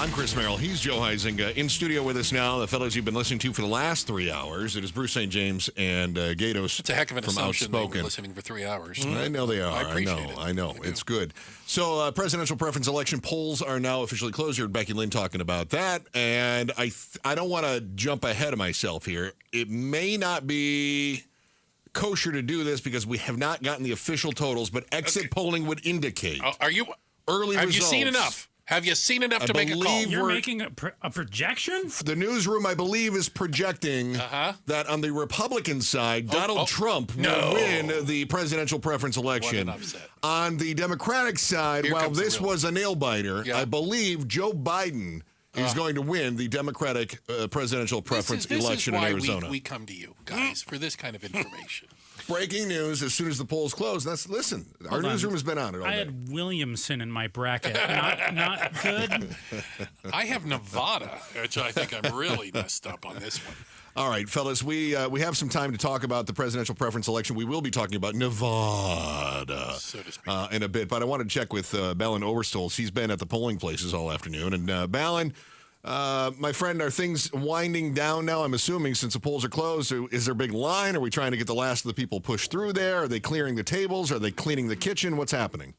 I'm Chris Merrill. He's Joe Huizinga. In studio with us now, the fellows you've been listening to for the last 3 hours. It is Bruce St. James and Gatos. It's a heck of an from assumption they Outspoken. were listening for 3 hours. I know they are. I appreciate it. I know. It's good. So, presidential preference election polls are now officially closed. You heard Becky Lynn talking about that. And I don't want to jump ahead of myself here. It may not be kosher to do this because we have not gotten the official totals, but exit polling would indicate. Early Have results. you seen enough? Have you seen enough to make a call? You're making a projection? The newsroom, I believe, is projecting that on the Republican side, Donald Trump will win the presidential preference election. What an upset. On the Democratic side, while this was a nail-biter, I believe Joe Biden is going to win the Democratic presidential preference election in Arizona. This is why we come to you, guys, for this kind of information. Breaking news as soon as the polls close. Our newsroom has been on it all day. I had Williamson in my bracket. Not good. I have Nevada, which I think I'm really messed up on this one. All right, fellas, we have some time to talk about the presidential preference election. We will be talking about Nevada So to speak. in a bit, but I want to check with Balin Overstolz. He's been at the polling places all afternoon. And Balin, my friend, are things winding down now? I'm assuming since the polls are closed. Is there a big line? Are we trying to get the last of the people pushed through there? Are they clearing the tables? Are they cleaning the kitchen? What's happening?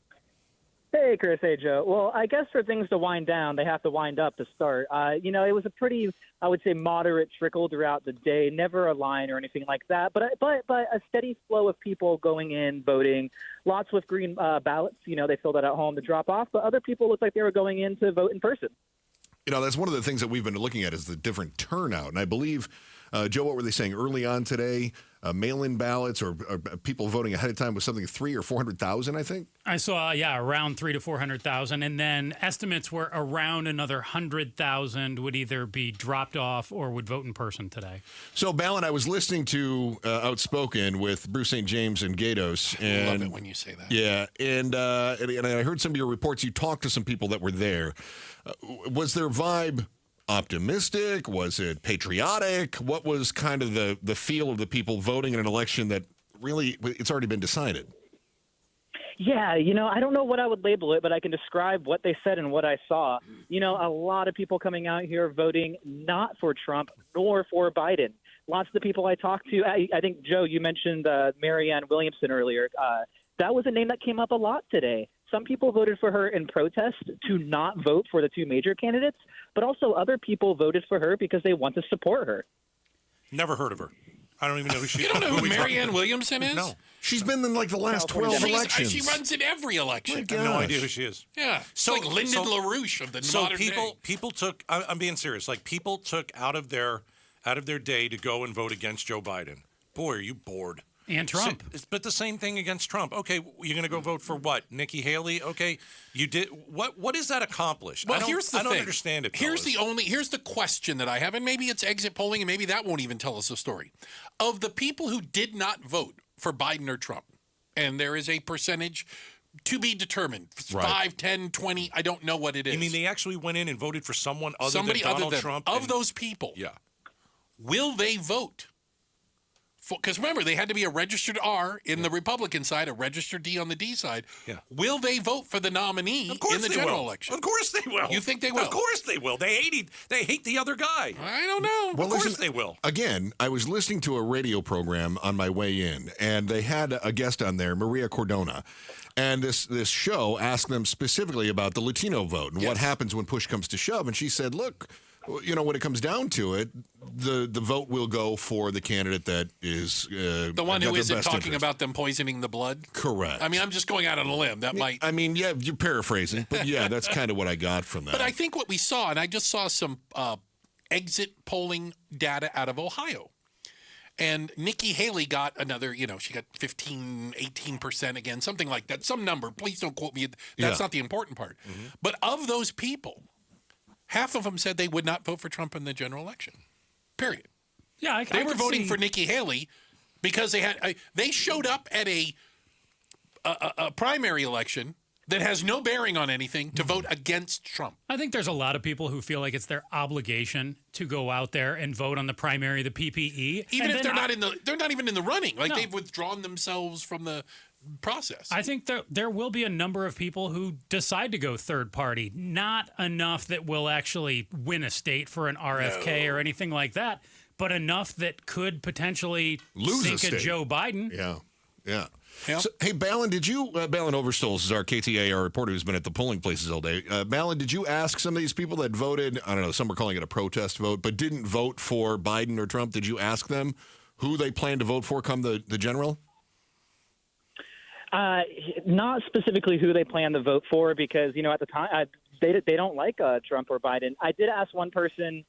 Hey, Chris. Hey, Joe. Well, I guess for things to wind down, they have to wind up to start. It was a pretty, I would say, moderate trickle throughout the day. Never a line or anything like that. But a steady flow of people going in, voting. Lots with green ballots. They filled that at home to drop off. But other people looked like they were going in to vote in person. That's one of the things that we've been looking at is the different turnout. And I believe, Joe, what were they saying early on today? Mail-in ballots or people voting ahead of time was something 300,000 or 400,000, I think? I saw, around 300,000 to 400,000. And then estimates were around another 100,000 would either be dropped off or would vote in person today. So, Balin, I was listening to Outspoken with Bruce St. James and Gatos. And, I love it when you say that. Yeah, and I heard some of your reports. You talked to some people that were there. Was their vibe optimistic? Was it patriotic? What was kind of the feel of the people voting in an election that really, it's already been decided? Yeah, I don't know what I would label it, but I can describe what they said and what I saw. A lot of people coming out here voting not for Trump nor for Biden. Lots of the people I talked to, I think, Joe, you mentioned Marianne Williamson earlier. That was a name that came up a lot today. Some people voted for her in protest to not vote for the two major candidates, but also other people voted for her because they want to support her. Never heard of her. I don't even know who she is. You don't know who Marianne Williamson is? No. She's been in the last 12 elections. She runs in every election. I have no idea who she is. Yeah. So, like Lyndon LaRouche of the modern day. People took, I'm being serious, people took out of their day to go and vote against Joe Biden. Boy, are you bored. And Trump. But the same thing against Trump. Okay, you're going to go vote for what? Nikki Haley? Okay, you did. What is that accomplished? Well, here's the thing. I don't understand it. Here's the question that I have, and maybe it's exit polling, and maybe that won't even tell us the story. Of the people who did not vote for Biden or Trump, and there is a percentage to be determined, 5, 10, 20, I don't know what it is. You mean they actually went in and voted for somebody than Donald Trump? Of those people, will they vote? Because remember, they had to be a registered R in the Republican side, a registered D on the D side. Yeah. Will they vote for the nominee in the general election? Of course they will. You think they will? Of course they will. They hate the other guy. I don't know. Well, of course they will. Again, I was listening to a radio program on my way in, and they had a guest on there, Maria Cordona. And this show asked them specifically about the Latino vote and what happens when push comes to shove. And she said, look, when it comes down to it, the vote will go for the candidate that is the one who isn't talking interest. About them poisoning the blood. Correct. I mean, I'm just going out on a limb. That might. I mean, yeah, you're paraphrasing, but yeah, that's kind of what I got from that. But I think what we saw, and I just saw some exit polling data out of Ohio. And Nikki Haley got another, she got 15, 18% again, something like that, some number. Please don't quote me. That's not the important part. Mm-hmm. But of those people, half of them said they would not vote for Trump in the general election. Period. Yeah, they were voting for Nikki Haley because they showed up at a primary election that has no bearing on anything to vote against Trump. I think there's a lot of people who feel like it's their obligation to go out there and vote on the primary, the PPE, even if they're not even in the running. Like they've withdrawn themselves from the process. I think there will be a number of people who decide to go third party. Not enough that will actually win a state for an RFK or anything like that, but enough that could potentially Lose sink a a state. Joe Biden. Yeah. Yeah. Yeah. So, hey, Balin, did you, Balin Overstolz is our KTAR reporter who's been at the polling places all day. Balin, did you ask some of these people that voted, I don't know, some were calling it a protest vote, but didn't vote for Biden or Trump? Did you ask them who they plan to vote for come the general? Not specifically who they plan to vote for because, at the time, they don't like Trump or Biden. I did ask one person,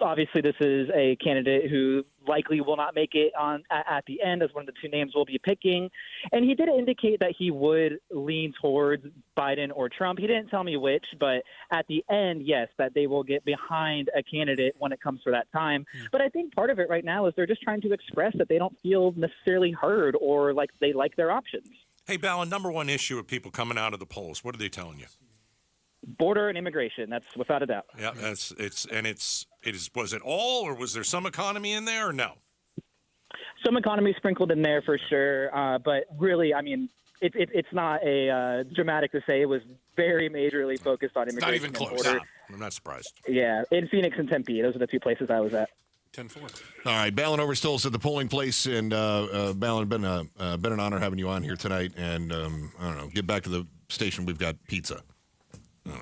obviously this is a candidate who likely will not make it on at the end as one of the two names we'll be picking. And he did indicate that he would lean towards Biden or Trump. He didn't tell me which, but at the end, yes, that they will get behind a candidate when it comes for that time. But I think part of it right now is they're just trying to express that they don't feel necessarily heard or like they like their options. Hey, Balin, number one issue with people coming out of the polls, what are they telling you? Border and immigration, that's without a doubt. Yeah, it is. Was it all, or was there some economy in there, or no? Some economy sprinkled in there for sure, but really, I mean, it's not a dramatic to say. It was very majorly focused on immigration. Not even close. And border. Nah, I'm not surprised. Yeah, in Phoenix and Tempe, those are the two places I was at. 10-4. All right, Balin Overstolz at the polling place, and Balin, been an honor having you on here tonight. And I don't know, get back to the station. We've got pizza.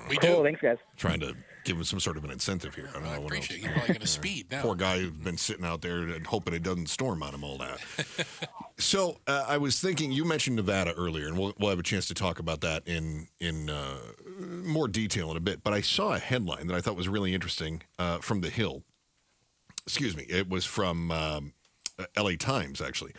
We Cool, do. thanks, guys. Trying to give him some sort of an incentive here. I don't know. I what appreciate else. you. You're probably going to speed now. Poor guy who's been sitting out there and hoping it doesn't storm on him all that. So I was thinking, you mentioned Nevada earlier, and we'll have a chance to talk about that in more detail in a bit. But I saw a headline that I thought was really interesting from The Hill. Excuse me. It was from LA Times, actually.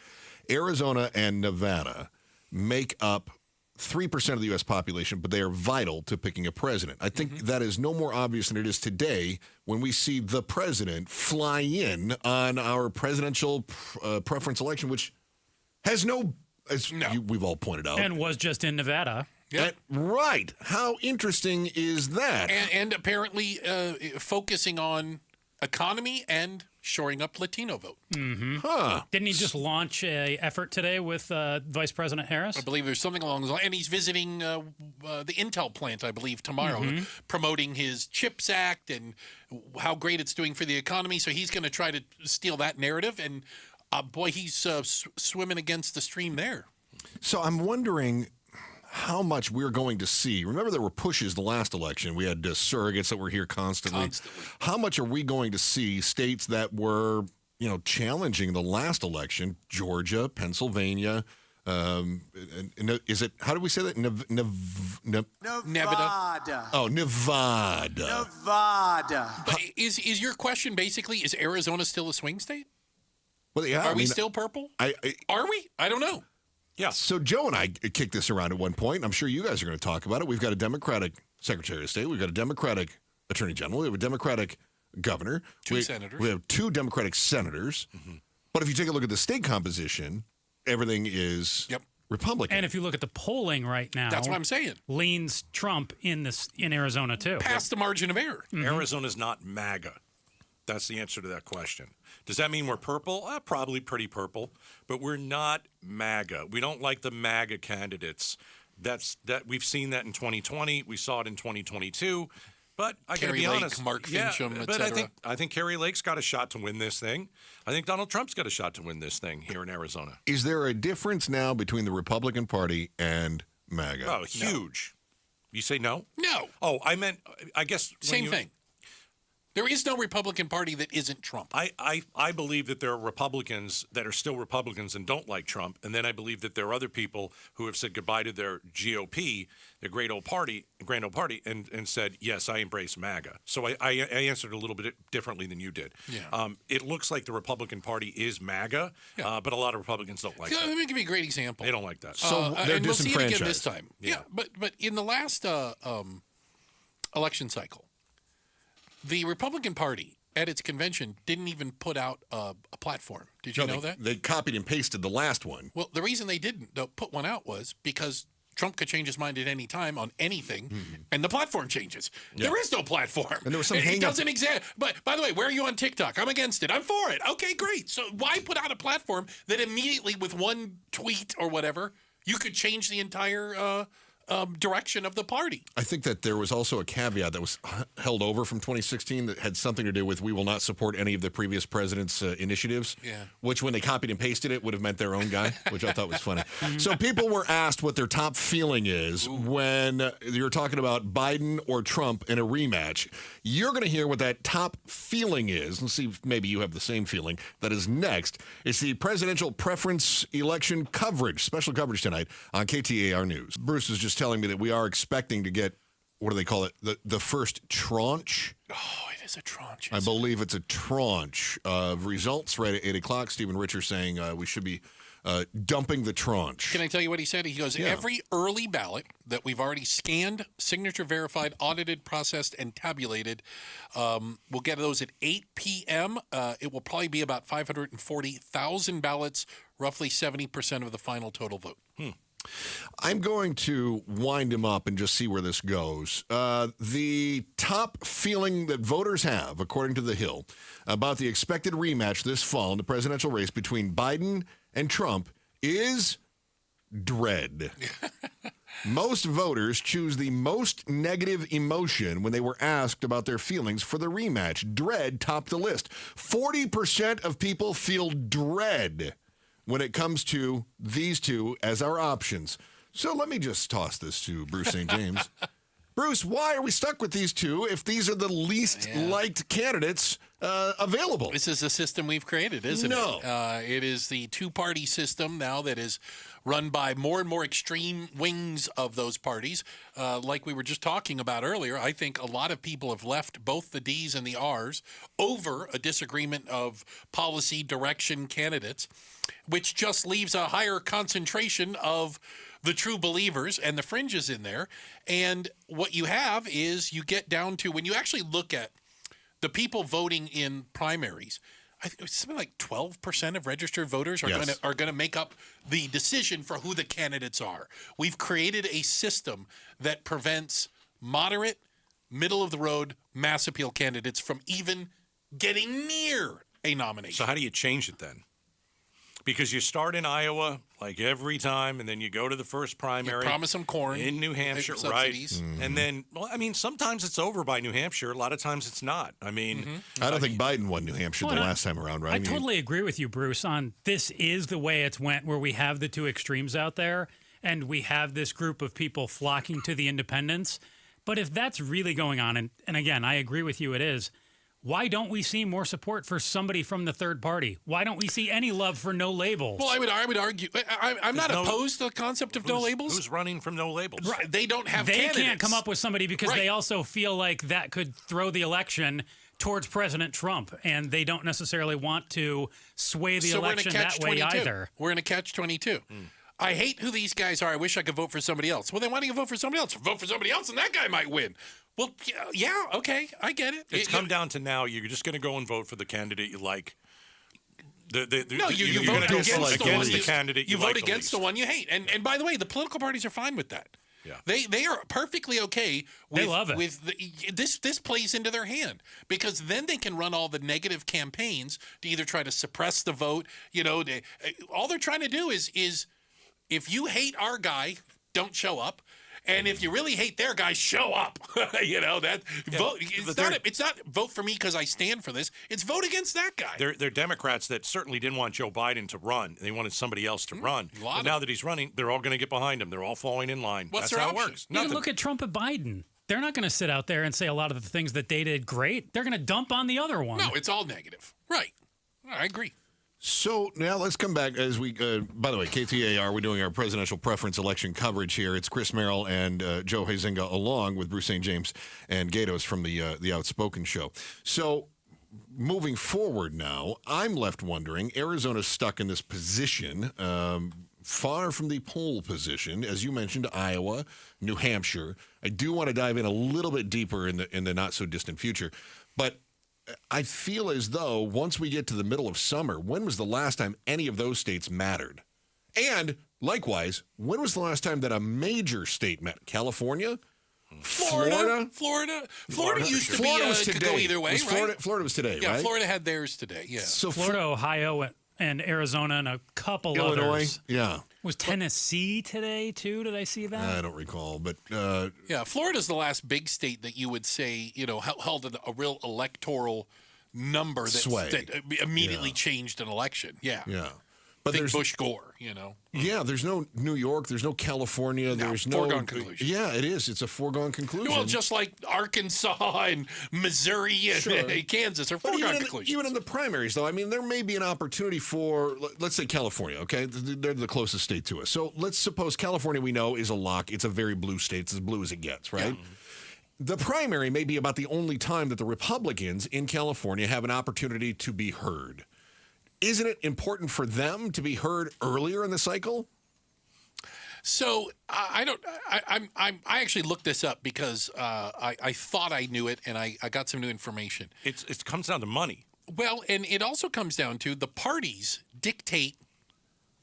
Arizona and Nevada make up 3% of the U.S. population, but they are vital to picking a president. I think that is no more obvious than it is today when we see the president fly in on our presidential preference election, which has we've all pointed out. And was just in Nevada. Yep. Right. How interesting is that? And apparently focusing on economy and shoring up Latino vote. Huh. Didn't he just launch a effort today with Vice President Harris? I believe there's something along those lines. And he's visiting the Intel plant, I believe, tomorrow, promoting his CHIPS Act and how great it's doing for the economy. So he's going to try to steal that narrative. And boy, he's swimming against the stream there. So I'm wondering how much we're going to see. Remember, there were pushes the last election. We had surrogates that were here constantly. How much are we going to see states that were, challenging the last election? Georgia, Pennsylvania. Is it? How do we say that? Nevada. Oh, Nevada. Nevada. But is your question basically, is Arizona still a swing state? Well, yeah. Are we still purple? Are we? I don't know. Yeah. So Joe and I kicked this around at one point. I'm sure you guys are going to talk about it. We've got a Democratic Secretary of State. We've got a Democratic Attorney General. We have a Democratic governor. Two senators. We have two Democratic senators. But if you take a look at the state composition, everything is Republican. And if you look at the polling right now, That's what I'm saying. leans Trump in Arizona too. Past the margin of error. Arizona's not MAGA. That's the answer to that question. Does that mean we're purple? Probably pretty purple, but we're not MAGA. We don't like the MAGA candidates. We've seen that in 2020. We saw it in 2022. But I got to be Lake, honest, Mark Fincham, but etc. I think Carrie Lake's got a shot to win this thing. I think Donald Trump's got a shot to win this thing here in Arizona. Is there a difference now between the Republican Party and MAGA? Oh, huge. You say no? No. Oh, I guess Same thing. There is no Republican Party that isn't Trump. I believe that there are Republicans that are still Republicans and don't like Trump, and then I believe that there are other people who have said goodbye to their GOP, their grand old party, and said, yes, I embrace MAGA. So I answered a little bit differently than you did. Yeah. It looks like the Republican Party is MAGA, but a lot lot of Republicans don't like that. Let me give you a great example. They don't like that. So they're and we'll see it again disenfranchised. this time. Yeah, but in the last election cycle, the Republican Party at its convention didn't even put out a platform. Did you know that? They copied and pasted the last one. Well, the reason they didn't put one out was because Trump could change his mind at any time on anything, and the platform changes. Yeah. There is no platform. And there was some it hang-up. doesn't exist. But by the way, where are you on TikTok? I'm against it. I'm for it. Okay, great. So why put out a platform that immediately with one tweet or whatever, you could change the entire direction of the party? I think that there was also a caveat that was held over from 2016 that had something to do with we will not support any of the previous president's initiatives, which when they copied and pasted it would have meant their own guy, which I thought was funny. So people were asked what their top feeling is when you're talking about Biden or Trump in a rematch. You're going to hear what that top feeling is. Let's see if maybe you have the same feeling. That is next. It's the presidential preference election coverage, special coverage tonight on KTAR News. Bruce was just telling me that we are expecting to get, what do they call it, the first tranche? Oh, it is a tranche. I believe it's a tranche of results right at 8 o'clock. Stephen Richer saying we should be dumping the tranche. Can I tell you what he said? He goes, every early ballot that we've already scanned, signature verified, audited, processed, and tabulated, we'll get those at 8 p.m. It will probably be about 540,000 ballots, roughly 70% of the final total vote. I'm going to wind him up and just see where this goes. The top feeling that voters have, according to The Hill, about the expected rematch this fall in the presidential race between Biden and Trump is dread. Most voters choose the most negative emotion when they were asked about their feelings for the rematch. Dread topped the list. 40% of people feel dread when it comes to these two as our options. So let me just toss this to Bruce St. James. Bruce, why are we stuck with these two if these are the least liked candidates available? This is the system we've created, isn't No. it? It is the two-party system now that is run by more and more extreme wings of those parties. Like we were just talking about earlier, I think a lot of people have left both the D's and the R's over a disagreement of policy direction candidates, which just leaves a higher concentration of the true believers and the fringes in there. And what you have is you get down to, when you actually look at the people voting in primaries, I think it's something like 12% of registered voters are going to make up the decision for who the candidates are. We've created a system that prevents moderate, middle of the road, mass appeal candidates from even getting near a nomination. So how do you change it then? Because you start in Iowa like every time, and then you go to the first primary. You promise them corn in New Hampshire, right? And then, well, I mean, sometimes it's over by New Hampshire. A lot of times it's not. I mean, I don't think Biden won New Hampshire the last time around, right? I totally agree with you, Bruce, on this is the way it's went, where we have the two extremes out there, and we have this group of people flocking to the independents. But if that's really going on, and again, I agree with you, it is, why don't we see more support for somebody from the third party? Why don't we see any love for no labels? Well, I would argue, I'm not opposed to the concept of no labels. Who's running from no labels? Right. They don't have They candidates. can't come up with somebody because they also feel like that could throw the election towards President Trump, and they don't necessarily want to sway the election that way either. We're in a catch-22. I hate who these guys are. I wish I could vote for somebody else. Well, then why don't you vote for somebody else? Vote for somebody else, and that guy might win. Well, yeah, okay, I get it. It's come down to now you're just going to go and vote for the candidate you like. No, you you're vote gonna against go the candidate you like vote against the one you hate. And by the way, the political parties are fine with that. Yeah. They are perfectly okay with, They love it. with this plays into their hand, because then they can run all the negative campaigns to either try to suppress the vote. You know, all they're trying to do is if you hate our guy, don't show up. And if you really hate their guy, show up. You know, that vote. It's not vote for me because I stand for this. It's vote against that guy. They're Democrats that certainly didn't want Joe Biden to run. They wanted somebody else to run. But now that he's running, they're all going to get behind him. They're all falling in line. What's That's their how it option? works. You Nothing. look at Trump and Biden. They're not going to sit out there and say a lot of the things that they did great. They're going to dump on the other one. No, it's all negative. Right. I agree. So now let's come back as we, by the way, KTAR, we're doing our presidential preference election coverage here. It's Chris Merrill and Joe Huizenga along with Bruce St. James and Gatos from the Outspoken Show. So moving forward now, I'm left wondering, Arizona's stuck in this position, far from the pole position, as you mentioned, Iowa, New Hampshire. I do want to dive in a little bit deeper in the not so distant future, but I feel as though once we get to the middle of summer, when was the last time any of those states mattered? And Likewise, when was the last time that a major state met? California? Florida used to be was could go either way, right? Florida was today, Yeah, right? Florida had theirs today. Yeah. So Florida, Ohio, and Arizona, and a couple Illinois, others. yeah. Was Tennessee today too? Did I see that? I don't recall, but Yeah, Florida's the last big state that you would say, held a real electoral number Sway. that immediately changed an election. Yeah. yeah. But Think there's Bush Gore, Yeah, there's no New York, there's no California, there's no foregone conclusion. Yeah, it is. It's a foregone conclusion. Well, just like Arkansas and Missouri and Kansas are foregone conclusions. Even in the primaries, though, I mean, there may be an opportunity for, let's say, California, okay? They're the closest state to us. So let's suppose California, we know, is a lock. It's a very blue state. It's as blue as it gets, right? Yeah. The primary may be about the only time that the Republicans in California have an opportunity to be heard. Isn't it important for them to be heard earlier in the cycle? So I actually looked this up because I thought I knew it, and I got some new information. It comes down to money. Well, and it also comes down to the parties dictate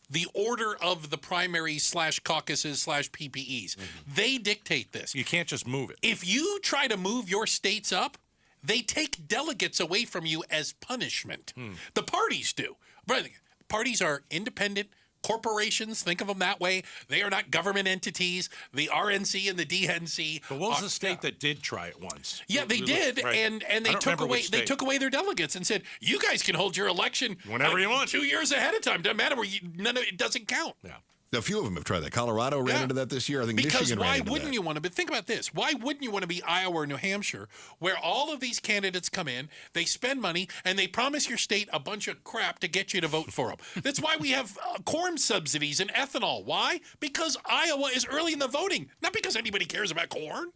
the order of the primaries / caucuses / PPEs. Mm-hmm. They dictate this. You can't just move it. If you try to move your states up, they take delegates away from you as punishment. The parties do. But parties are independent corporations. Think of them that way. They are not government entities. The RNC and the DNC. But what was the state that did try it once? Yeah, they did, right. and they took away their delegates and said, you guys can hold your election whenever you want. 2 years ahead of time. Doesn't matter. None of it doesn't count. Yeah. A few of them have tried that. Colorado ran into that this year. I think Michigan ran into that. Because why wouldn't you want to? But think about this. Why wouldn't you want to be Iowa or New Hampshire, where all of these candidates come in, they spend money, and they promise your state a bunch of crap to get you to vote for them? That's why we have corn subsidies and ethanol. Why? Because Iowa is early in the voting, not because anybody cares about corn.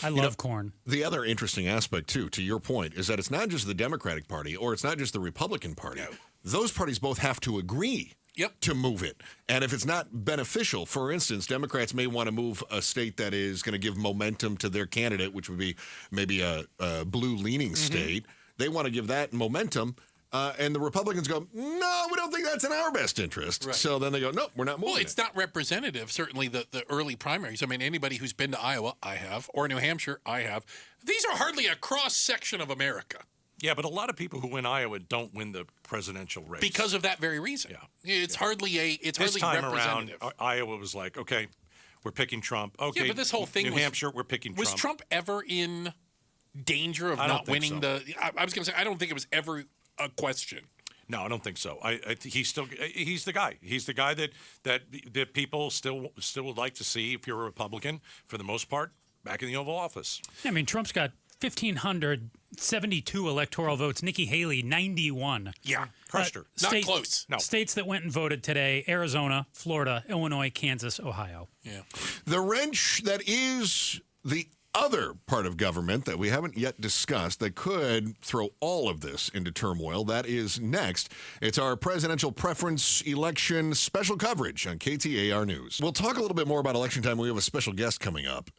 I love corn. The other interesting aspect, too, to your point, is that it's not just the Democratic Party or it's not just the Republican Party. No. Those parties both have to agree. Yep. To move it. And if it's not beneficial, for instance, Democrats may want to move a state that is going to give momentum to their candidate, which would be maybe a blue-leaning state. They want to give that momentum, and the Republicans go, no, we don't think that's in our best interest. Right. So then they go, no, we're not moving it's not representative, certainly the early primaries. I mean, anybody who's been to Iowa, I have, or New Hampshire, I have. These are hardly a cross-section of America. Yeah, but a lot of people who win Iowa don't win the presidential race because of that very reason. Yeah, it's hardly this time representative. Around, Iowa was like, okay, we're picking Trump. Okay, yeah, but this whole thing New Hampshire, we're picking was Trump. Was Trump ever in danger of not winning the? I was going to say I don't think it was ever a question. No, I don't think so. He's the guy. He's the guy that people still would like to see if you're a Republican for the most part back in the Oval Office. I mean, Trump's got 1,572 electoral votes. Nikki Haley, 91. Yeah, crushed her. Not close. No. States that went and voted today: Arizona, Florida, Illinois, Kansas, Ohio. Yeah. The wrench that is the other part of government that we haven't yet discussed that could throw all of this into turmoil, that is next. It's our presidential preference election special coverage on KTAR News. We'll talk a little bit more about election time. We have a special guest coming up.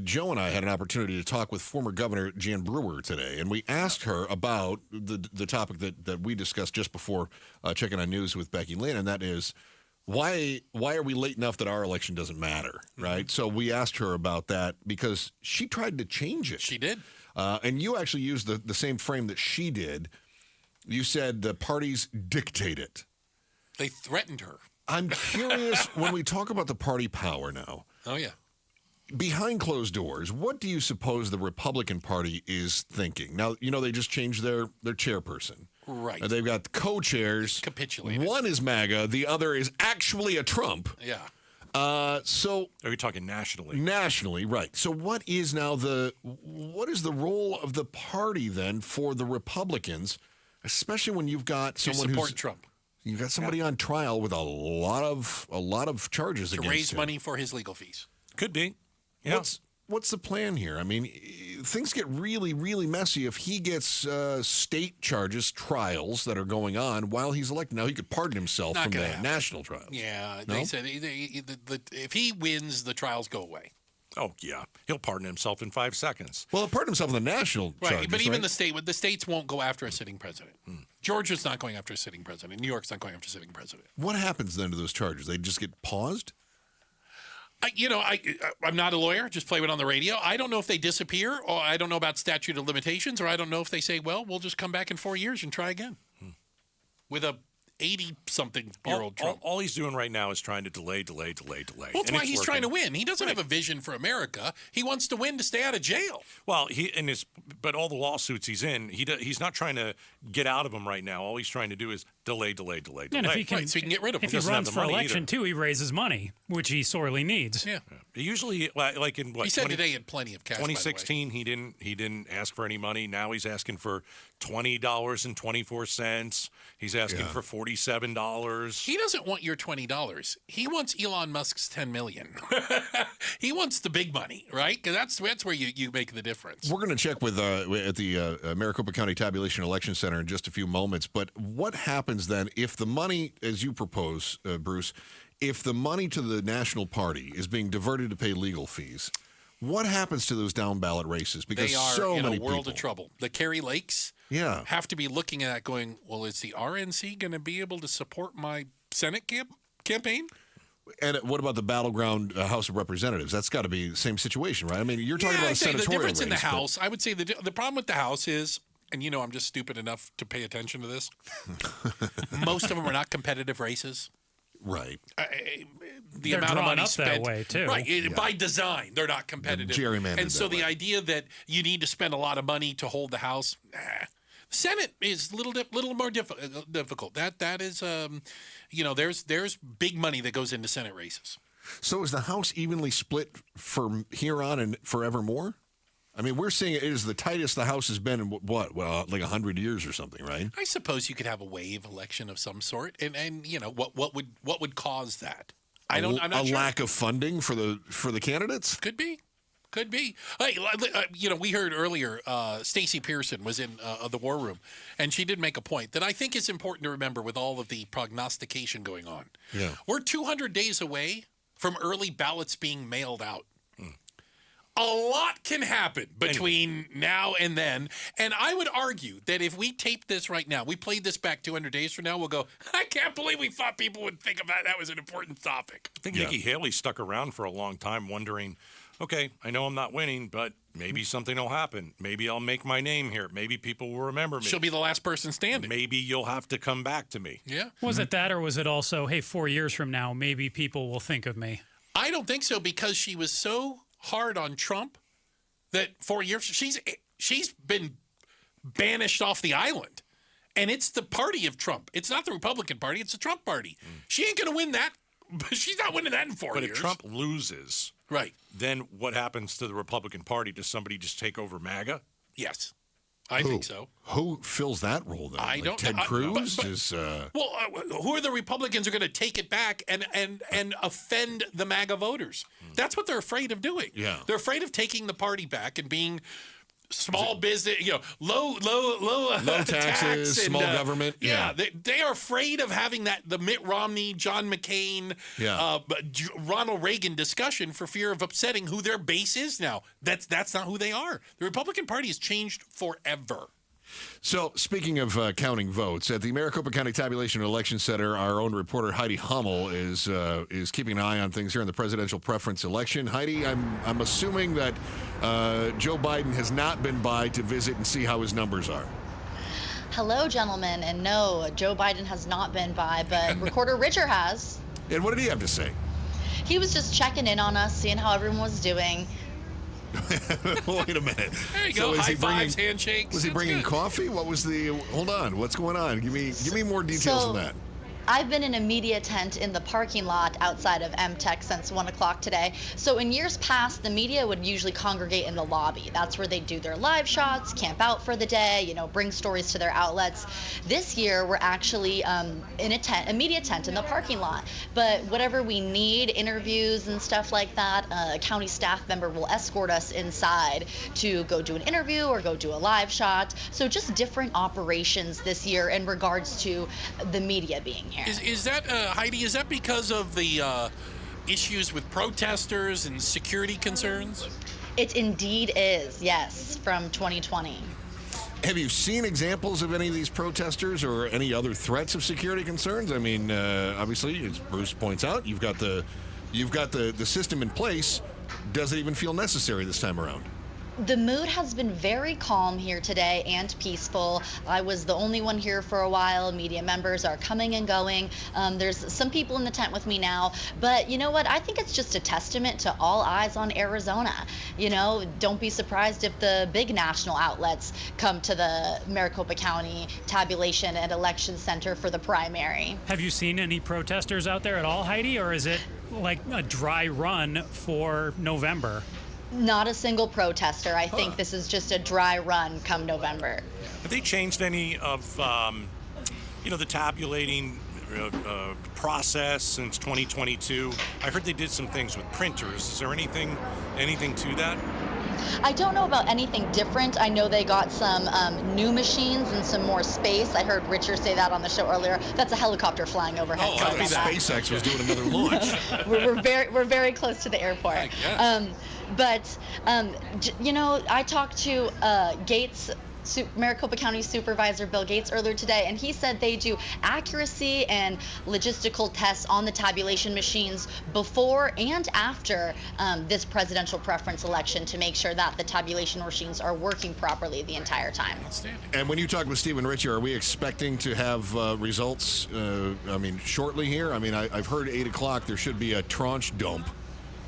Joe and I had an opportunity to talk with former Governor Jan Brewer today, and we asked her about the topic that we discussed just before checking on news with Becky Lynn, and that is, Why are we late enough that our election doesn't matter, right? Mm-hmm. So we asked her about that because she tried to change it. She did. And you actually used the same frame that she did. You said the parties dictate it. They threatened her. I'm curious, when we talk about the party power now. Oh, yeah. Behind closed doors, what do you suppose the Republican Party is thinking? Now, they just changed their chairperson. Right. They've got co-chairs. Capitulated. One is MAGA. The other is actually a Trump. Yeah. So are you talking nationally? Nationally, right. So what is the role of the party then for the Republicans, especially when you've got someone support Trump? You've got somebody on trial with a lot of charges against him. To raise money for his legal fees. Could be. Yeah. What's the plan here? I mean, things get really, really messy if he gets state charges, trials that are going on while he's elected. Now, he could pardon himself from the national trials. Yeah, they said if he wins, the trials go away. Oh, yeah. He'll pardon himself in 5 seconds. Well, he'll pardon himself in the national charges, but even the states won't go after a sitting president. Georgia's not going after a sitting president. New York's not going after a sitting president. What happens then to those charges? They just get paused? I'm not a lawyer. Just play it on the radio. I don't know if they disappear, or I don't know about statute of limitations, or I don't know if they say, well, we'll just come back in 4 years and try again with a 80-something-year-old Trump. All he's doing right now is trying to delay. Well, that's why he's trying to win. He doesn't have a vision for America. He wants to win to stay out of jail. Well, but all the lawsuits he's in, he's not trying to get out of them right now. All he's trying to do is delay. And if he can, so he can get rid of him. If he runs for election, too, he raises money, which he sorely needs. Yeah. Usually, like in what? He said today he had plenty of cash. 2016, he didn't ask for any money. Now he's asking for $20.24. He's asking for $47. He doesn't want your $20. He wants Elon Musk's $10 million. He wants the big money, right? Because that's where you make the difference. We're going to check with at the Maricopa County Tabulation Election Center in just a few moments. But what happens then if the money, as you propose, Bruce, if the money to the national party is being diverted to pay legal fees? What happens to those down ballot races? Because they are so in many a world people. of trouble. The Kerry Lakes have to be looking at that going, well, is the RNC going to be able to support my Senate campaign? And what about the battleground House of Representatives? That's got to be the same situation, right? I mean, you're talking about a senatorial the difference in the race, House, I would say the problem with the House is, and I'm just stupid enough to pay attention to this, most of them are not competitive races. Right. They're amount of money up spent that way, too. Right. By design, they're not competitive. Gerrymandered and so that the way. idea that you need to spend a lot of money to hold the House, Senate is a little more difficult. That is, there's big money that goes into Senate races. So is the House evenly split from here on and forevermore? I mean, we're seeing it is the tightest the House has been in what, like 100 years or something, right? I suppose you could have a wave election of some sort, and what would cause that? I'm not sure. Lack of funding for the candidates? Could be. Hey, we heard earlier Stacey Pearson was in the War Room, and she did make a point that I think is important to remember with all of the prognostication going on. Yeah. We're 200 days away from early ballots being mailed out. A lot can happen between now and then. And I would argue that if we tape this right now, we played this back 200 days from now, we'll go, I can't believe we thought people would think about that was an important topic. I think Nikki Haley stuck around for a long time wondering, okay, I know I'm not winning, but maybe something will happen. Maybe I'll make my name here. Maybe people will remember me. She'll be the last person standing. Maybe you'll have to come back to me. Yeah. Was it that, or was it also, hey, 4 years from now, maybe people will think of me? I don't think so, because she was so hard on Trump that 4 years she's been banished off the island, and it's the party of Trump. It's not the Republican Party; it's the Trump Party. She ain't gonna win that. She's not winning that in 4 years. But if Trump loses, right, then what happens to the Republican Party? Does somebody just take over MAGA? Yes, I think so. Who fills that role then? I don't. Ted Cruz is. Well, who are the Republicans who are going to take it back and offend the MAGA voters? That's what they're afraid of doing. Yeah, they're afraid of taking the party back and being small business, low taxes, and, small government. Yeah, they are afraid of having the Mitt Romney, John McCain, Ronald Reagan discussion for fear of upsetting who their base is now. That's not who they are. The Republican Party has changed forever. So, speaking of counting votes, at the Maricopa County Tabulation and Election Center, our own reporter Heidi Hummel is keeping an eye on things here in the presidential preference election. Heidi, I'm assuming that Joe Biden has not been by to visit and see how his numbers are. Hello, gentlemen, and no, Joe Biden has not been by, but Recorder Richard has. And what did he have to say? He was just checking in on us, seeing how everyone was doing. Wait a minute. There you go. High fives, handshakes. Was he bringing coffee? What was the? Hold on. What's going on? Give me more details on that. I've been in a media tent in the parking lot outside of MTech since 1 o'clock today. So in years past, the media would usually congregate in the lobby. That's where they do their live shots, camp out for the day, bring stories to their outlets. This year, we're actually in a media tent in the parking lot. But whatever we need, interviews and stuff like that, a county staff member will escort us inside to go do an interview or go do a live shot. So just different operations this year in regards to the media being here. Is that, Heidi, is that because of the issues with protesters and security concerns? It indeed is, yes, from 2020. Have you seen examples of any of these protesters or any other threats of security concerns? I mean, obviously, as Bruce points out, you've got the system in place. Does it even feel necessary this time around? The mood has been very calm here today and peaceful. I was the only one here for a while. Media members are coming and going. There's some people in the tent with me now. But you know what? I think it's just a testament to all eyes on Arizona. You know, don't be surprised if the big national outlets come to the Maricopa County Tabulation and Election Center for the primary. Have you seen any protesters out there at all, Heidi, or is it like a dry run for November? Not a single protester. I think this is just a dry run come November. Have they changed any of, the tabulating process since 2022? I heard they did some things with printers. Is there anything to that? I don't know about anything different. I know they got some new machines and some more space. I heard Richard say that on the show earlier. That's a helicopter flying overhead. Oh, I thought SpaceX was doing another launch. we're very close to the airport. But I talked to Gates. Maricopa County Supervisor Bill Gates earlier today, and he said they do accuracy and logistical tests on the tabulation machines before and after this presidential preference election to make sure that the tabulation machines are working properly the entire time. And when you talk with Steve and Richie, are we expecting to have results, shortly here? I mean, I've heard 8 o'clock there should be a tranche dump.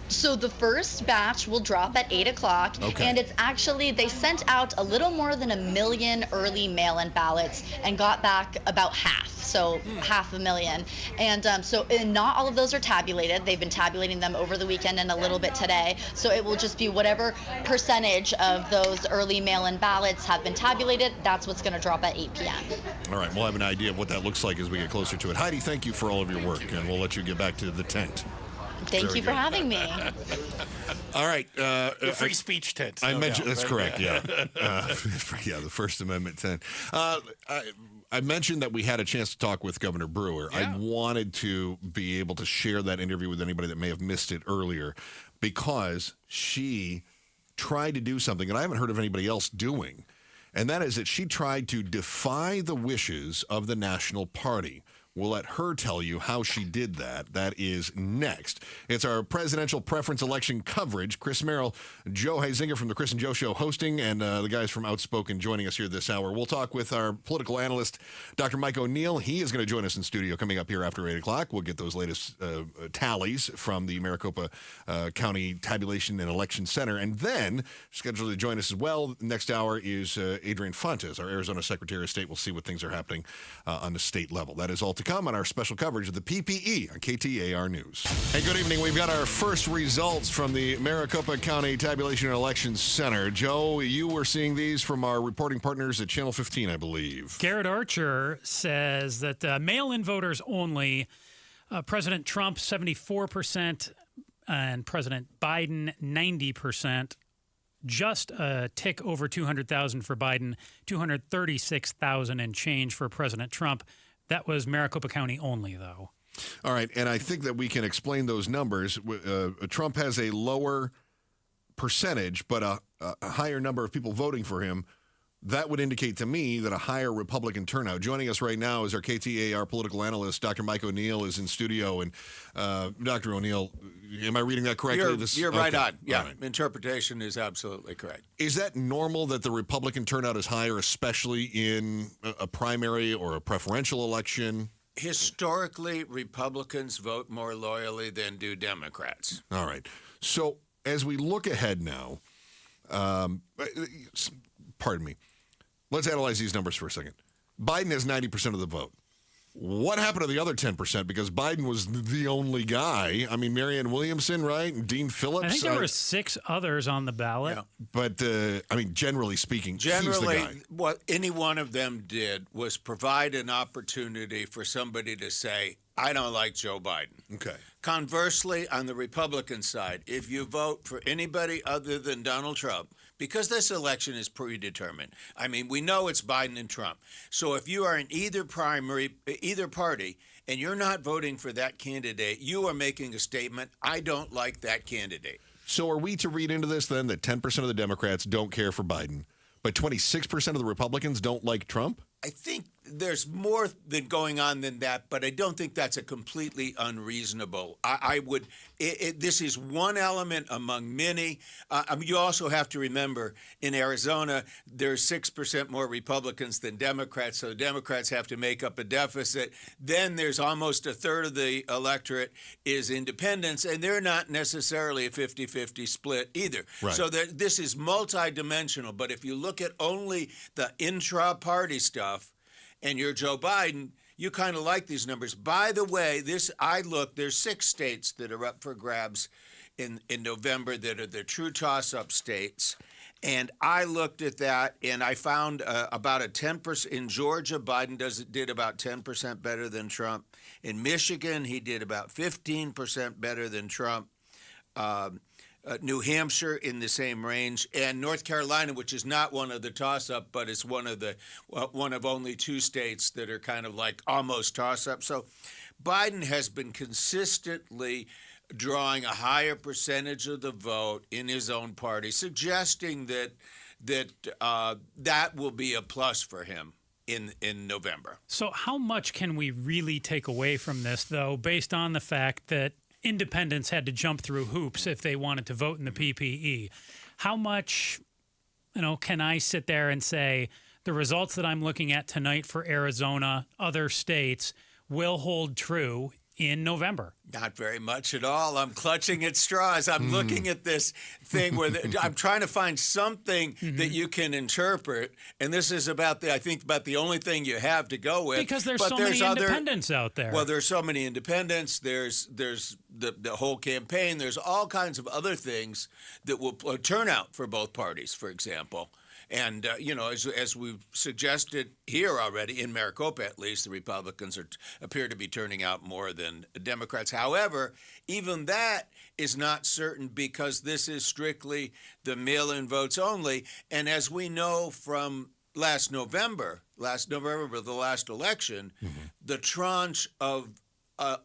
So the first batch will drop at 8 o'clock, and it's actually, they sent out a little more than 1 million early mail-in ballots and got back about half, so 500,000. And not all of those are tabulated. They've been tabulating them over the weekend and a little bit today. So it will just be whatever percentage of those early mail-in ballots have been tabulated. That's what's going to drop at 8 p.m. All right, we'll have an idea of what that looks like as we get closer to it. Heidi, thank you for all of your work, and we'll let you get back to the tent. Thank you for having me. All right. The free speech tent. I mentioned that's correct. Yeah. The First Amendment tent. I mentioned that we had a chance to talk with Governor Brewer. Yeah. I wanted to be able to share that interview with anybody that may have missed it earlier, because she tried to do something that I haven't heard of anybody else doing, and that is that she tried to defy the wishes of the National Party. We'll let her tell you how she did that. That is next. It's our presidential preference election coverage. Chris Merrill, Joe Huizenga from the Chris and Joe Show hosting, and the guys from Outspoken joining us here this hour. We'll talk with our political analyst, Dr. Mike O'Neill. He is going to join us in studio coming up here after 8 o'clock. We'll get those latest tallies from the Maricopa County Tabulation and Election Center. And then, scheduled to join us as well next hour is Adrian Fontes, our Arizona Secretary of State. We'll see what things are happening on the state level. That is all to come on our special coverage of the PPE on KTAR News. Hey, good evening. We've got our first results from the Maricopa County Tabulation and Election Center. Joe, you were seeing these from our reporting partners at Channel 15, I believe. Garrett Archer says that mail-in voters only, President Trump 74% and President Biden 90%. Just a tick over 200,000 for Biden, 236,000 and change for President Trump. That was Maricopa County only, though. All right, and I think that we can explain those numbers. Trump has a lower percentage, but a higher number of people voting for him. That would indicate to me that a higher Republican turnout. Joining us right now is our KTAR political analyst, Dr. Mike O'Neill, is in studio. And Dr. O'Neill, am I reading that correctly? You're right on. Yeah, right. Interpretation is absolutely correct. Is that normal that the Republican turnout is higher, especially in a primary or a preferential election? Historically, Republicans vote more loyally than do Democrats. All right. So as we look ahead now, pardon me. Let's analyze these numbers for a second. Biden has 90% of the vote. What happened to the other 10%? Because Biden was the only guy. I mean, Marianne Williamson, right? And Dean Phillips. I think there were 6 others on the ballot. Yeah. But, generally speaking, he's the guy. What any one of them did was provide an opportunity for somebody to say, I don't like Joe Biden. Okay. Conversely, on the Republican side, if you vote for anybody other than Donald Trump, because this election is predetermined. I mean, we know it's Biden and Trump. So if you are in either party, and you're not voting for that candidate, you are making a statement, I don't like that candidate. So are we to read into this then that 10% of the Democrats don't care for Biden, But 26% of the Republicans don't like Trump? I think there's more than going on than that, but I don't think that's a completely unreasonable. This is one element among many. You also have to remember in Arizona, there's 6% more Republicans than Democrats, so Democrats have to make up a deficit. Then there's almost a third of the electorate is independents, and they're not necessarily a 50-50 split either. Right. So this is multidimensional, but if you look at only the intra-party stuff, and you're Joe Biden, you kind of like these numbers. By the way, there's 6 states that are up for grabs in November that are the true toss-up states. And I looked at that, and I found about a 10% in Georgia. Biden did about 10% better than Trump. In Michigan, he did about 15% better than Trump. New Hampshire in the same range, and North Carolina, which is not one of the toss-up, but it's one of only 2 states that are kind of like almost toss-up. So Biden has been consistently drawing a higher percentage of the vote in his own party, suggesting that will be a plus for him in November. So how much can we really take away from this, though, based on the fact that independents had to jump through hoops if they wanted to vote in the PPE? How much, can I sit there and say the results that I'm looking at tonight for Arizona, other states, will hold true in November? Not very much at all. I'm clutching at straws. I'm looking at this thing where I'm trying to find something that you can interpret, and this is about the only thing you have to go with. Because there's so many independents out there. Well, there's so many independents. There's the whole campaign. There's all kinds of other things that will turn out for both parties, for example. And, as we've suggested here already, in Maricopa at least, the Republicans appear to be turning out more than Democrats. However, even that is not certain because this is strictly the mail-in votes only. And as we know from last November, the last election, the tranche of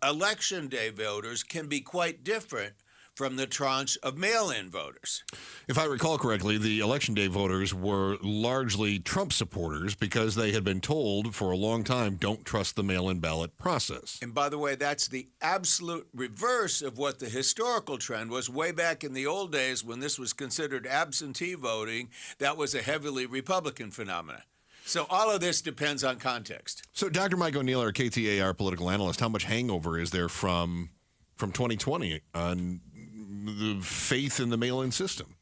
election day voters can be quite different from the tranche of mail-in voters. If I recall correctly, the Election Day voters were largely Trump supporters because they had been told for a long time, don't trust the mail-in ballot process. And by the way, that's the absolute reverse of what the historical trend was. Way back in the old days when this was considered absentee voting, that was a heavily Republican phenomenon. So all of this depends on context. So Dr. Mike O'Neill, our KTAR political analyst, how much hangover is there from 2020 on the faith in the mail-in system?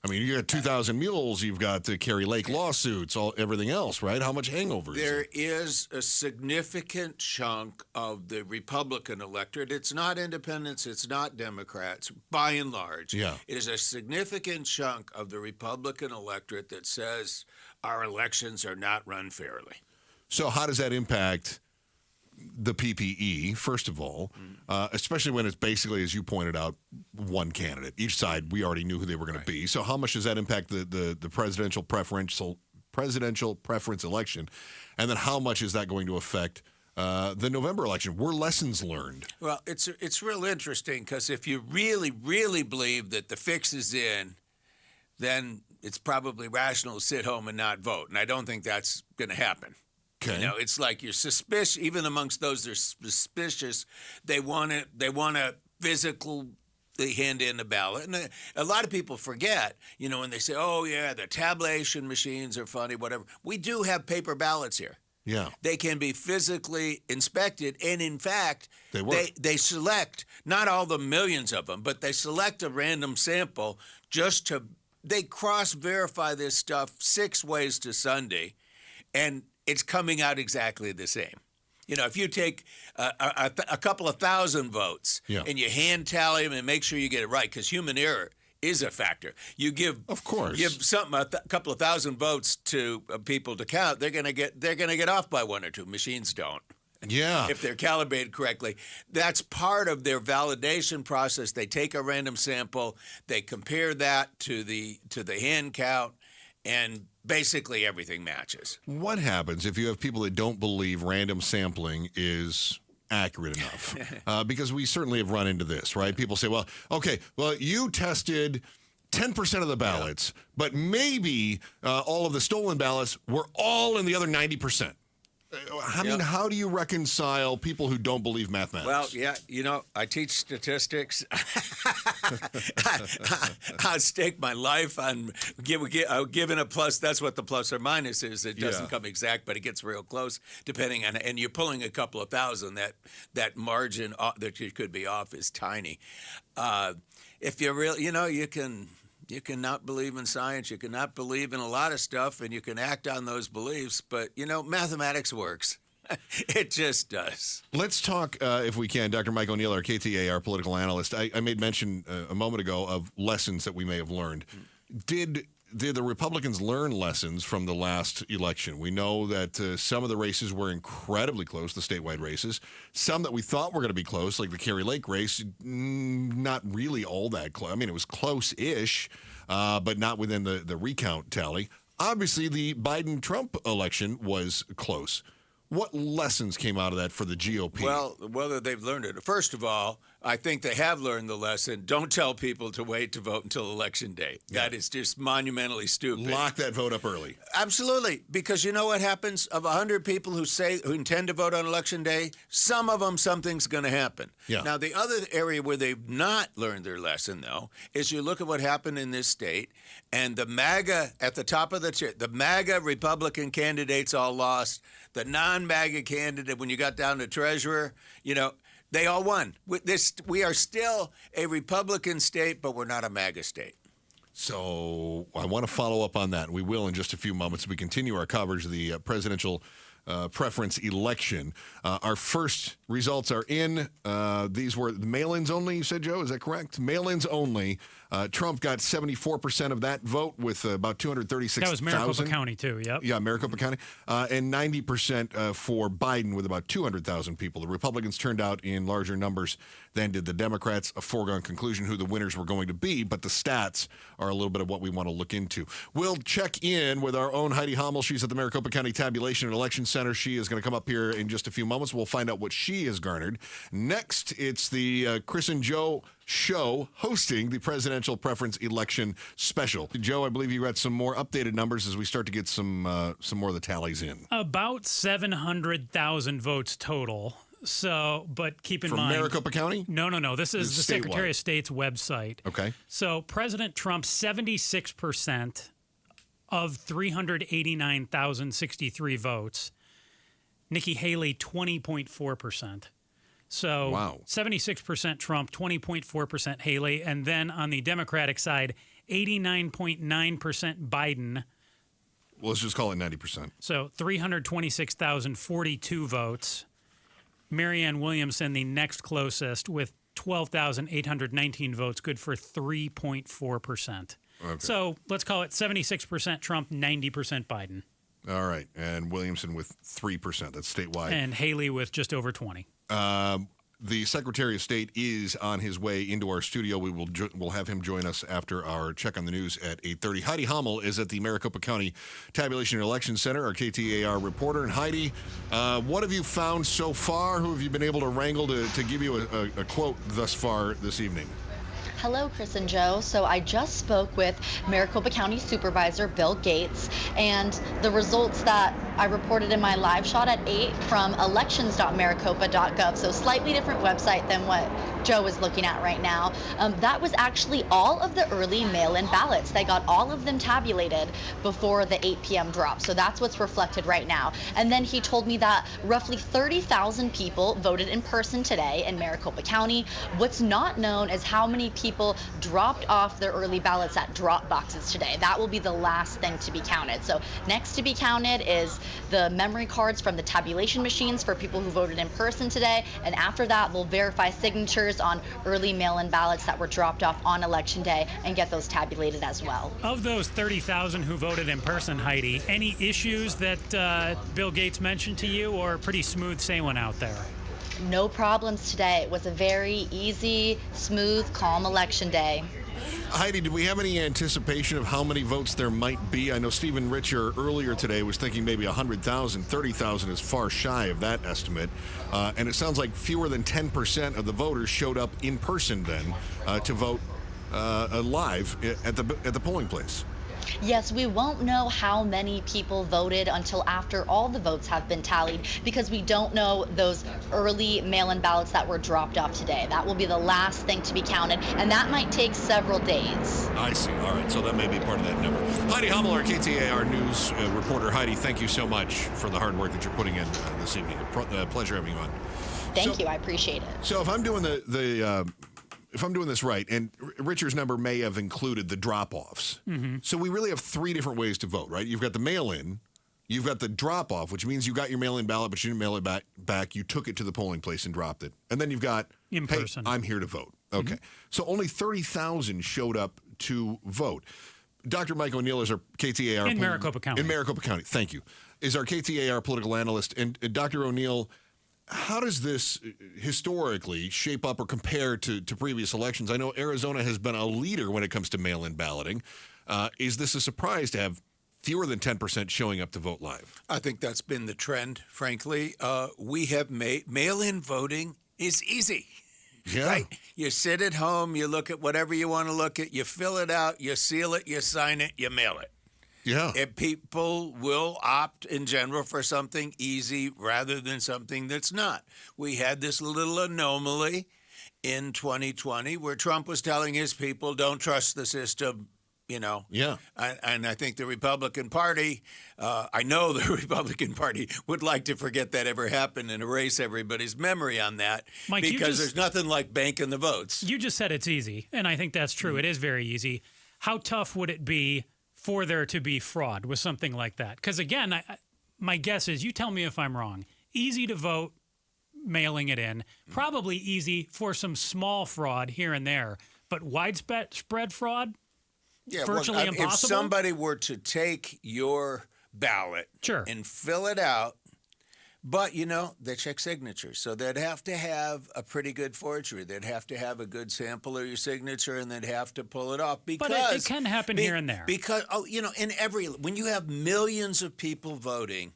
I mean, you got 2,000 mules, you've got the Kerry Lake lawsuits, everything else, right? How much hangover is there? There is a significant chunk of the Republican electorate. It's not independents, it's not Democrats, by and large. Yeah. It is a significant chunk of the Republican electorate that says our elections are not run fairly. So how does that impact the PPE, first of all, especially when it's basically, as you pointed out, one candidate. Each side, we already knew who they were going to be. So how much does that impact the presidential preference election? And then how much is that going to affect the November election? Were lessons learned? Well, it's real interesting because if you really, really believe that the fix is in, then it's probably rational to sit home and not vote. And I don't think that's going to happen. Okay. It's like you're suspicious. Even amongst those that are suspicious, they want to physically hand in the ballot. And a lot of people forget, when they say, "Oh yeah, the tabulation machines are funny," whatever. We do have paper ballots here. Yeah. They can be physically inspected, and in fact, they select not all the millions of them, but they select a random sample they cross-verify this stuff 6 ways to Sunday, and it's coming out exactly the same. If you take a couple of thousand votes and you hand tally them and make sure you get it right, because human error is a factor. You give a couple of thousand votes to people to count, they're gonna get off by 1 or 2. Machines don't. Yeah. If they're calibrated correctly. That's part of their validation process. They take a random sample, they compare that to the hand count, and basically everything matches. What happens if you have people that don't believe random sampling is accurate enough? Because we certainly have run into this, right? People say, well, you tested 10% of the ballots, but maybe all of the stolen ballots were all in the other 90%. I mean, how do you reconcile people who don't believe mathematics? Well, yeah, I teach statistics. I stake my life on giving a plus. That's what the plus or minus is. It doesn't come exact, but it gets real close, depending on. And you're pulling a couple of thousand. That margin that you could be off is tiny. If you're real, you can. You can not believe in science. You can not believe in a lot of stuff, and you can act on those beliefs. But, mathematics works. It just does. Let's talk, if we can, Dr. Mike O'Neill, our KTAR political analyst. I made mention a moment ago of lessons that we may have learned. Did the Republicans learn lessons from the last election? We know that some of the races were incredibly close, the statewide races. Some that we thought were going to be close, like the Kerry Lake race, not really all that close. I mean, it was close-ish, but not within the recount tally. Obviously, the Biden-Trump election was close. What lessons came out of that for the GOP? Well, whether they've learned it. First of all, I think they have learned the lesson. Don't tell people to wait to vote until Election Day. Yeah. That is just monumentally stupid. Lock that vote up early. Absolutely. Because you know what happens? Of 100 people who intend to vote on Election Day, some of them, something's going to happen. Yeah. Now, the other area where they've not learned their lesson, though, is you look at what happened in this state, and the MAGA at the top of the MAGA Republican candidates all lost. The non-MAGA candidate, when you got down to treasurer, they all won. We are still a Republican state, but we're not a MAGA state. So I want to follow up on that. We will in just a few moments. We continue our coverage of the presidential preference election. Our first results are in. These were mail-ins only, you said, Joe? Is that correct? Mail-ins only. Trump got 74% of that vote with about 236,000. That was Maricopa County, too, yep. Yeah, Maricopa County. And 90% for Biden with about 200,000 people. The Republicans turned out in larger numbers than did the Democrats. A foregone conclusion who the winners were going to be, but the stats are a little bit of what we want to look into. We'll check in with our own Heidi Hommel. She's at the Maricopa County Tabulation and Election Center. She is going to come up here in just a few moments. We'll find out what she has garnered. Next, it's the Chris and Joe show hosting the presidential preference election special. Joe, I believe you got some more updated numbers as we start to get some more of the tallies in. About 700,000 votes total. So, but keep in mind... From Maricopa County? No. This is the statewide. Secretary of State's website. Okay. So, President Trump, 76% of 389,063 votes. Nikki Haley, 20.4%. So, wow. 76% Trump, 20.4% Haley. And then on the Democratic side, 89.9% Biden. Well, let's just call it 90%. So, 326,042 votes. Marianne Williamson, the next closest, with 12,819 votes, good for 3.4%. Okay. So let's call it 76% Trump, 90% Biden. All right. And Williamson with 3%. That's statewide. And Haley with just over 20. The Secretary of State is on his way into our studio. We'll have him join us after our check on the news at 8:30. Heidi Hommel is at the Maricopa County Tabulation and Election Center, our KTAR reporter. And Heidi, what have you found so far? Who have you been able to wrangle to give you a quote thus far this evening? Hello, Chris and Joe. So I just spoke with Maricopa County Supervisor Bill Gates, and the results that I reported in my live shot at 8 from elections.maricopa.gov, so slightly different website than what Joe is looking at right now. That was actually all of the early mail-in ballots. They got all of them tabulated before the 8 p.m. drop. So that's what's reflected right now. And then he told me that roughly 30,000 people voted in person today in Maricopa County. What's not known is how many people dropped off their early ballots at drop boxes today. That will be the last thing to be counted. So next to be counted is the memory cards from the tabulation machines for people who voted in person today. And after that, we'll verify signatures on early mail-in ballots that were dropped off on Election Day and get those tabulated as well. Of those 30,000 who voted in person, Heidi, any issues that Bill Gates mentioned to you, or pretty smooth sailing out there? No problems today. It was a very easy, smooth, calm Election Day. Heidi, do we have any anticipation of how many votes there might be? I know Stephen Richer earlier today was thinking maybe 100,000. 30,000 is far shy of that estimate. And it sounds like fewer than 10% of the voters showed up in person then to vote live at the polling place. Yes, we won't know how many people voted until after all the votes have been tallied, because we don't know those early mail-in ballots that were dropped off today. That will be the last thing to be counted, and that might take several days. I see. All right, so that may be part of that number. Heidi Hummel, our KTAR News reporter. Heidi, thank you so much for the hard work that you're putting in this evening. Pleasure having you on. Thank you. I appreciate it. So if I'm doing if I'm doing this right, and Richard's number may have included the drop-offs. Mm-hmm. So we really have three different ways to vote, right? You've got the mail-in, you've got the drop-off, which means you got your mail-in ballot, but you didn't mail it back. You took it to the polling place and dropped it. And then you've got, in person. I'm here to vote. Okay. Mm-hmm. So only 30,000 showed up to vote. Dr. Mike O'Neill is our KTAR. In Maricopa County. In Maricopa County, thank you. Is our KTAR political analyst. And Dr. O'Neill, how does this historically shape up or compare to previous elections? I know Arizona has been a leader when it comes to mail-in balloting. Is this a surprise to have fewer than 10% showing up to vote live? I think that's been the trend, frankly. We have mail-in voting is easy. Yeah. Right? You sit at home, you look at whatever you want to look at, you fill it out, you seal it, you sign it, you mail it. Yeah. If people will opt in general for something easy rather than something that's not. We had this little anomaly in 2020 where Trump was telling his people, don't trust the system, Yeah. And I think the Republican Party, I know the Republican Party would like to forget that ever happened and erase everybody's memory on that. Mike, because there's nothing like banking the votes. You just said it's easy, and I think that's true. It is very easy. How tough would it be for there to be fraud with something like that? Because again, my guess is, you tell me if I'm wrong, easy to vote, mailing it in, probably easy for some small fraud here and there, but widespread fraud, virtually impossible. If somebody were to take your ballot and fill it out, but, they check signatures. So they'd have to have a pretty good forgery. They'd have to have a good sample of your signature, and they'd have to pull it off. Because, but it can happen here and there. Because, when you have millions of people voting,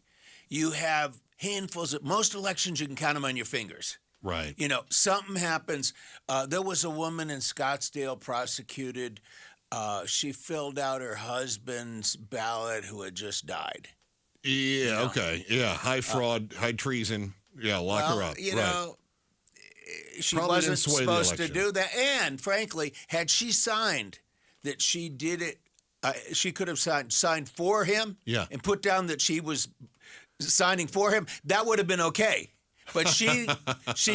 you have handfuls of, most elections you can count them on your fingers. Right. Something happens. There was a woman in Scottsdale prosecuted. She filled out her husband's ballot who had just died. Yeah, okay. Yeah, high fraud, high treason. Yeah, lock her up. She Probably wasn't didn't sway the supposed to election. do that. And frankly, had she signed that she did it, she could have signed for him and put down that she was signing for him. That would have been okay. But she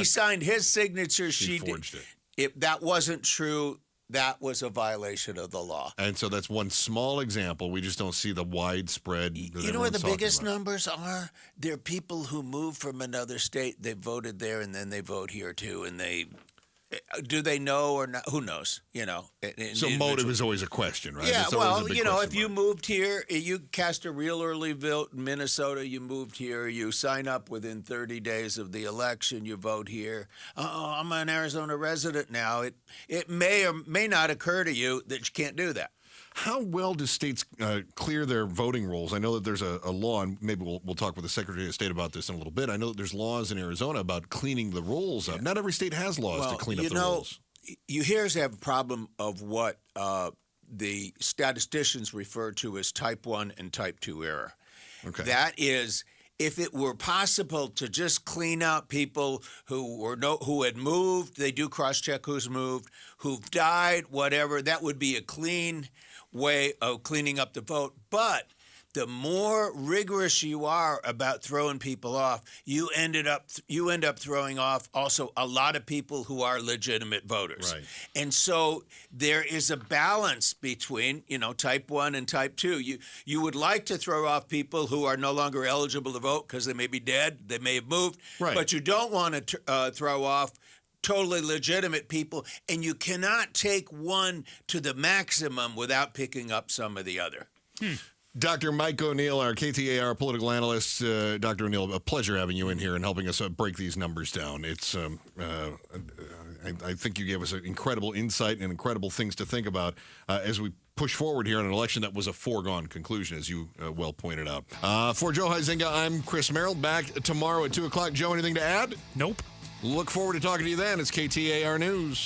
signed his signature. She forged it. If that wasn't true, that was a violation of the law. And so that's one small example. We just don't see the widespread. You know where the biggest numbers are? There are people who move from another state. They voted there, and then they vote here too. And do they know or not? Who knows? So motive is always a question, right? Yeah. It's always a big question if you moved here, you cast a real early vote in Minnesota. You moved here. You sign up within 30 days of the election. You vote here. I'm an Arizona resident now. It may or may not occur to you that you can't do that. How well do states clear their voting rolls? I know that there's a law, and maybe we'll talk with the Secretary of State about this in a little bit. I know that there's laws in Arizona about cleaning the rolls up. Not every state has laws to clean up the rolls. You here's have a problem of what the statisticians refer to as type 1 and type 2 error. Okay. That is, if it were possible to just clean out people who had moved, they do cross-check who's moved, who've died, whatever, that would be a clean way of cleaning up the vote. But the more rigorous you are about throwing people off, you end up throwing off also a lot of people who are legitimate voters. Right. And so there is a balance between, type 1 and type 2. You would like to throw off people who are no longer eligible to vote because they may be dead, they may have moved, right. But you don't want to throw off totally legitimate people, and you cannot take one to the maximum without picking up some of the other. Dr. Mike O'Neill, our KTAR political analyst. Dr. O'Neill, a pleasure having you in here and helping us break these numbers down. It's, I think you gave us an incredible insight and incredible things to think about as we push forward here on an election that was a foregone conclusion, as you well pointed out. For Joe Huizinga, I'm Chris Merrill. Back tomorrow at 2 o'clock. Joe, anything to add? Nope. Look forward to talking to you then. It's KTAR News.